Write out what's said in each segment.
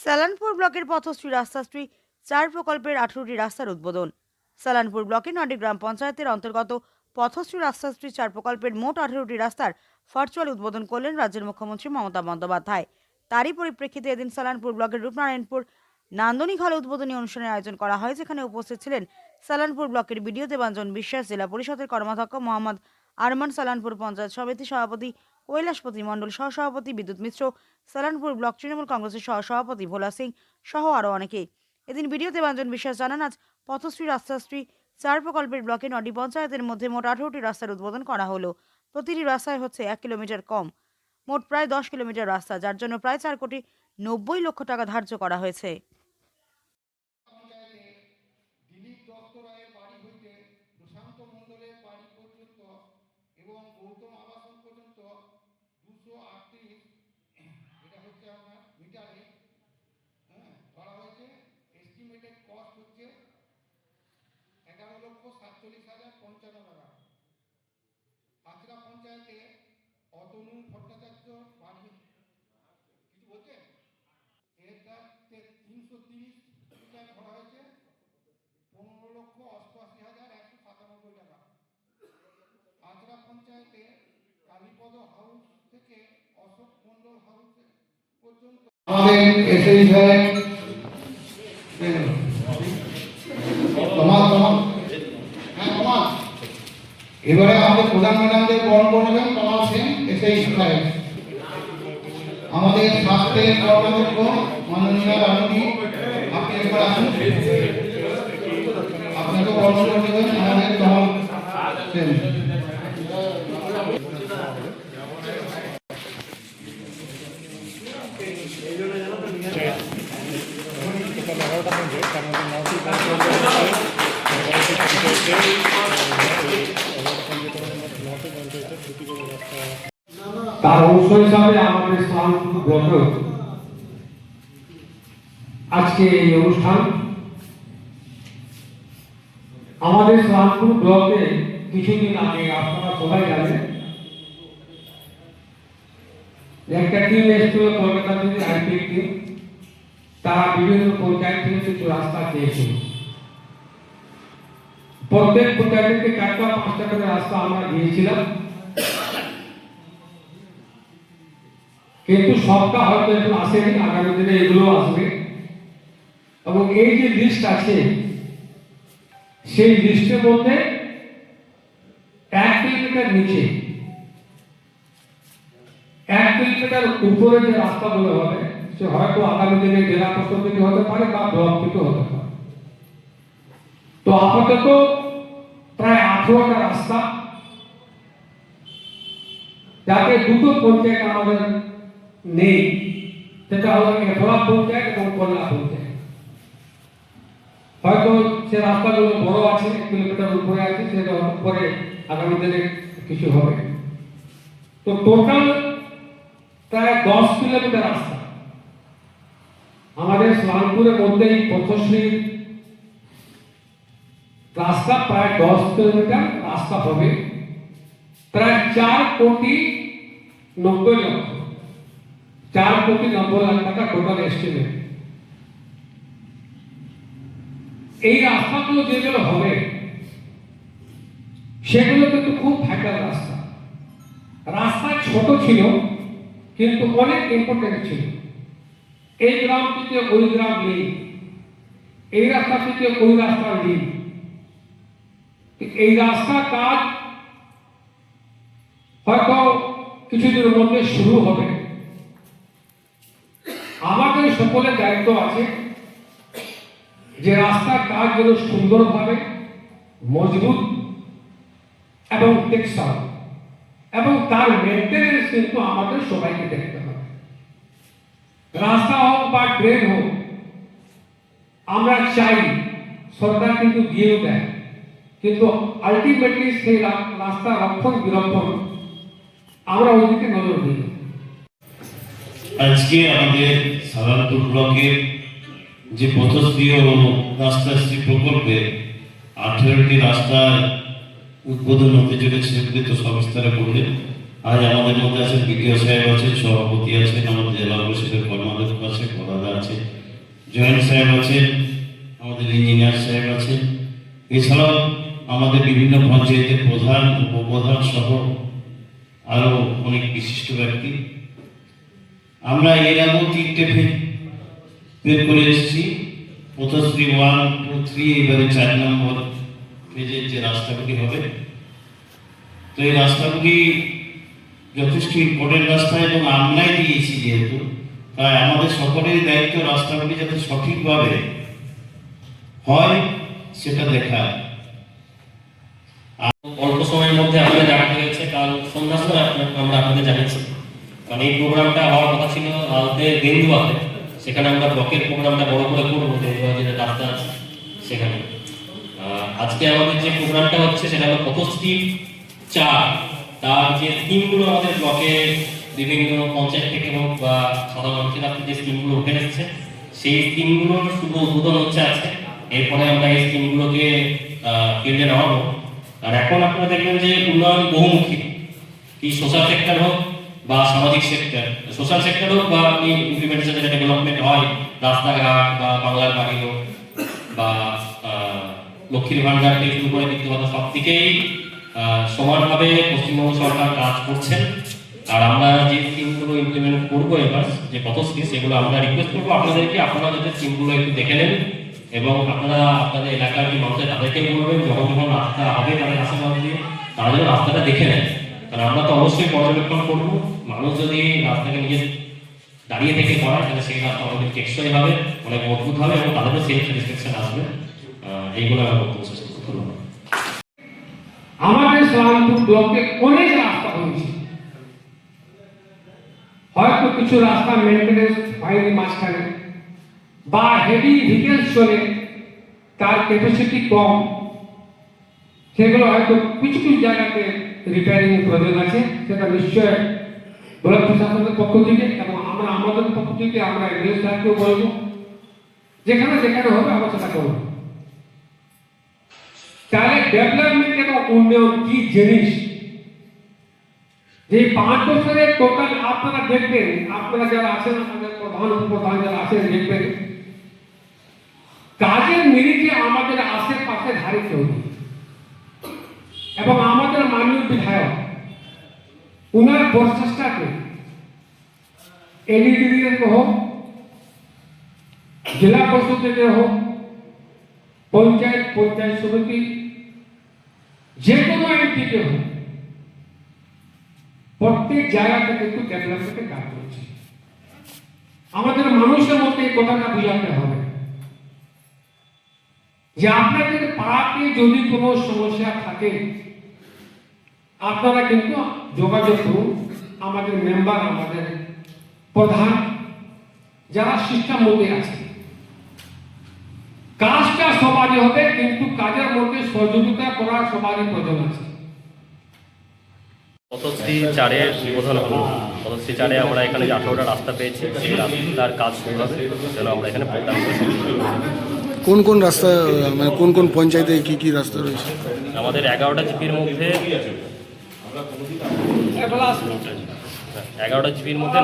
সালানপুর ব্লকের পথশ্রী রাস্তাশ্রী ৪ প্রকল্পের ১৮টি রাস্তার উদ্বোধন। সালানপুর ব্লকের ৯টি গ্রাম পঞ্চায়েতের অন্তর্গত পথশ্রী রাস্তাশ্রী ৪ প্রকল্পের মোট ১৮টি রাস্তার ভার্চুয়াল উদ্বোধন করলেন রাজ্যের মুখ্যমন্ত্রী মমতা বন্দ্যোপাধ্যায়। তারই পরিপ্রেক্ষিতে এদিন সালানপুর ব্লকের রূপনারায়ণপুর নান্দনিক হলে উদ্বোধনী অনুষ্ঠানের আয়োজন করা হয়, যেখানে উপস্থিত ছিলেন সালানপুর ব্লকের বিডিও দেবাঞ্জন বিশ্বাস, জেলা পরিষদের কর্মাধ্যক্ষ মোহাম্মদ আরমান, সালানপুর পঞ্চায়েত সমিতি সভাপতি কৈলাসপতি মণ্ডল, সহসভাপতি বিদ্যুৎ মিশ্র, সালানপুর ব্লক তৃণমূল কংগ্রেসের সহসভাপতি ভোলা সিং সহ আরও অনেকে। এদিন বিডিও দেবাঞ্জন বিশ্বাস জানান, আজ পথশ্রী রাস্তাশ্রী ৪ প্রকল্পের ব্লকে ৯টি পঞ্চায়েতের মধ্যে মোট ১৮টি রাস্তার উদ্বোধন করা হলো। প্রতিটি রাস্তায় হচ্ছে ১ কিলোমিটার কম, মোট প্রায় ১০ কিলোমিটার রাস্তা, যার জন্য প্রায় ৪,৯০,০০,০০০ টাকা ধার্য করা হয়েছে। আচরা পঞ্চায়েতে অতনু ভট্টাচার্য বাড়ি কিছু বলছেন, এটা ৩৩০ টাকা ভরা হয়েছে ১৫,৮৮,১৯৭ টাকা। আচরা পঞ্চায়েতে কালীপদ হাউস থেকে অশোক মন্ডল হাউস পর্যন্ত আমাদের এসএই সাহেব এবারে আমাদের প্রধান ম্যাডামদের বরণ করবেন তমাল সেন এসএই সাহেব। আমাদের স্বাস্থ্যের কর্মাধ্যক্ষ মাননীয় রানী, আপনি একবার আসুন, আপনাকে বরণ করবেন আমাদের তমাল সেন। তার অংশ হিসাবে আমাদের সালানপুর ব্লকে আজকে এই অনুষ্ঠান। আমাদের সালানপুর ব্লকে কিছুদিন আগে আপনারা সবাই জানেন একটা টিম এসেছিল কলকাতা থেকে, আইপি টিম। তারা বিভিন্ন পঞ্চায়েত থেকে কিছু রাস্তা চেয়েছিল। প্রত্যেক পঞ্চায়েত থেকে ৪টা-৫টা করে রাস্তা আমরা দিয়েছিলাম, কিন্তু সবটা হয়তো এখন আসেনি, আগামী দিনে এগুলো আসবে। এবং এই যে লিস্ট আছে, সেই লিস্টের মধ্যে ১ কিলোমিটার নিচে ১ কিলোমিটার উপরে যে রাস্তাগুলো হবে, সে হয়তো আগামী দিনে জেলা পরিষদ থেকে হতে পারে বা ব্লক থেকে হতে পারে। তো আপাতত প্রায় ১৮টা রাস্তা, যাতে দুটো পঞ্চায়েত আমাদের নেই, সেটা হলো এফলা পঞ্চায়েত এবং কল্যাণ পঞ্চায়েত। হয়তো সে রাস্তাগুলো বড় আছে, ১ কিলোমিটার উপরে আছে, সেটা পরে আগামী দিনে কিছু হবে। তো টোটাল প্রায় ১০ কিলোমিটার রাস্তা আমাদের সালানপুরের মধ্যেই পথশ্রী রাস্তা, প্রায় ১০ কিলোমিটার রাস্তা হবে, প্রায় ৪,৯০,০০,০০০ 4,৯০,০০,০০০ টাকা টোটাল এস্টিমেট। এই রাস্তাগুলো যেগুলো হবে সেগুলো কিন্তু খুব ভাইটাল রাস্তা। রাস্তা ছোট ছিল কিন্তু অনেক ইম্পর্টেন্ট ছিল। এই গ্রাম থেকে ওই গ্রাম নেই, এই রাস্তা থেকে ওই রাস্তা নেই। এই রাস্তার কাজ হয়তো কিছুদিনের মধ্যে শুরু হবে। আমাদের সকলের দায়িত্ব আছে যে রাস্তার কাজ যেন সুন্দরভাবে, মজবুত এবং টেকসই, এবং তার মেনটেনেন্স কিন্তু আমাদের সবাইকে দেখতে হবে। রাস্তা হোক বা ড্রেন হোক, আমরা চাই সরকার কিন্তু দিয়েও দেয়, কিন্তু আলটিমেটলি সেই রাস্তা রক্ষণ বিরক্ষণ আমরা ওইদিকে নজর দিই। আজকে আমাদের সালানপুর ব্লকের যে পথশ্রী ও রাস্তাশ্রী প্রকল্পে 18টি রাস্তার উদ্বোধন হতে চলেছে, সেগুলি তো সবিস্তারে বললেন। আজ আমাদের মধ্যে আছেন বিডিও সাহেব, আছেন সভাপতি, আছেন আমাদের জেলা পরিষদের কর্মাধ্যক্ষ আছে, কলাদা আছে, জয়েন্ট সাহেব আছেন, আমাদের ইঞ্জিনিয়ার সাহেব আছেন, এছাড়াও আমাদের বিভিন্ন পঞ্চায়েতের প্রধান, উপপ্রধান সহ আরো অনেক বিশিষ্ট ব্যক্তি। আমরা এর আগেও 3টে বের করে এসেছি, পথশ্রী 1, 2, 3, এবারে 4 নম্বর ফেজের যে রাস্তাগুলি হবে। তো এই রাস্তাগুলি যথেষ্ট ইম্পর্টেন্ট রাস্তা এবং আমরাই দিয়েছি যেহেতু, তাই আমাদের সকলের দায়িত্ব রাস্তাগুলি যাতে সঠিকভাবে হয় সেটা দেখা। অল্প সময়ের মধ্যে আমাদের জানাতে হয়েছে, কাল সন্ধ্যার সময় আমরা আপনাদের জানিয়েছি। মানে এই প্রোগ্রামটা হওয়ার কথা ছিল আলতে দেন্দুয়াতে, সেখানে আমরা ব্লকের প্রোগ্রামটা বড় করে করবো, দেন্দুয়া যে রাস্তা আছে সেখানে। আজকে আমাদের যে প্রোগ্রামটা হচ্ছে সেটা হলো পথশ্রী 4, তার যে স্কিমগুলো আমাদের ব্লকে বিভিন্ন পঞ্চায়েত থেকে হোক বা সাধারণ মানুষের কাছে যে স্কিমগুলো উঠে এসেছে, সেই স্কিমগুলোর শুভ উদ্বোধন হচ্ছে আজকে। এরপরে আমরা এই স্কিমগুলোকে ফিল্ডে নামাবো। আর এখন আপনারা দেখবেন যে উন্নয়ন বহুমুখী, কি সোশ্যাল সেক্টর হোক বা সামাজিক সেক্টর, সোশ্যাল সেক্টর হোক বা ইমপ্লিমেন্টেশন যেটা ডেভেলপমেন্ট হয়, রাস্তাঘাট বা বাংলার বাড়ি হোক বা লক্ষ্মীর ভান্ডার থেকে শুরু করে দেখতে পাবো, সব দিকেই সমানভাবে পশ্চিমবঙ্গ সরকার কাজ করছেন। আর আমরা যে স্কিমগুলো ইমপ্লিমেন্ট করবো এবার, যে পথশ্রী, সেগুলো আমরা রিকোয়েস্ট করবো আপনাদেরকে, আপনারা যাতে স্কিমগুলো একটু দেখে নেন এবং আপনারা আপনাদের এলাকার যে মানুষের তাদেরকে বলবেন যখন যখন রাস্তা হবে তাদের আশেপাশ দিয়ে তারা যেন রাস্তাটা দেখে নেন। কারণ আমরা তো অবশ্যই পর্যবেক্ষণ করবো, মানুষ যদি রাস্তাকে নিজে দাঁড়িয়ে থেকে করায় তাহলে সেই রাস্তা অনেক টেকসই হবে, অনেক মজবুত হবে এবং তাদেরও সেলফ স্যাটিসফ্যাকশন আসবে। এইগুলো আমার বক্তব্য শেষ করতে ধন্যবাদ। আমাদের সালামপুর ব্লকে অনেক রাস্তা হয়েছে, হয়তো কিছু রাস্তা মেনটেনেন্স হয়নি মাঝখানে, বা হেভি ভেহিকেলস চলে তার ক্যাপাসিটি কম, সেগুলো হয়তো কিছু কিছু জায়গাতে রিপেয়ারিং প্রয়োজন আছে। সেটা নিশ্চয় ব্লক প্রশাসনের পক্ষ থেকে এবং আমরা আমাদের পক্ষ থেকে আমরা এমএলএ সাহেবকেও বলবো, যেখানে যেখানে হবে আমরা সেটা করবো। তাহলে ডেভেলপমেন্ট এবং উন্নয়ন কি জিনিস, যে 5 বছরের টোটাল আপনারা দেখবেন, আপনারা যারা আছেন আমাদের প্রধান উপপ্রধান যারা আছেন দেখবেন, কাজের নিরিখে আমাদের আশেপাশে ধারে কেউ নেই। এবং আমাদের মাননীয় বিধায়ক উনার প্রচেষ্টাকে এলইডি হোক, জেলা পরিষদ থেকে হোক, পঞ্চায়েত সমিতি, যে কোনো এমপিকে হোক, প্রত্যেক জায়গা থেকে একটু ডেভেলপমেন্টের কাজ করছে। আমাদের মানুষের মধ্যে এই কথাটা বোঝাতে হবে যে আপনাদের পাড়াতে যদি কোনো সমস্যা থাকে আপনারা কিন্তু যোগাযোগ করুন। আমাদের মেম্বার, আমাদের প্রধান যারা সিস্টেম মধ্যে আছে, কাজটা সবারই হবে, কিন্তু কাজের মধ্যে সহযোগিতা করার সবারই প্রয়োজন আছে। পথশ্রী 4-এর উদ্বোধন হলো। পথশ্রী 4-এ আমরা এখানে যে 18টা রাস্তা পেয়েছি, সেই রাস্তার কাজ শুরু হবে, যেন আমরা এখানে প্রোগ্রাম করেছি। কোন কোন রাস্তা, মানে কোন কোন পঞ্চায়েতে কি কি রাস্তা রয়েছে? আমাদের 11টা জিপির মধ্যে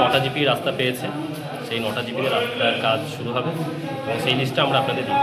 9টা জিপি রাস্তা পেয়েছে। সেই 9টা জিপির রাস্তার কাজ শুরু হবে এবং সেই লিস্টটা আমরা আপনাদের দিই।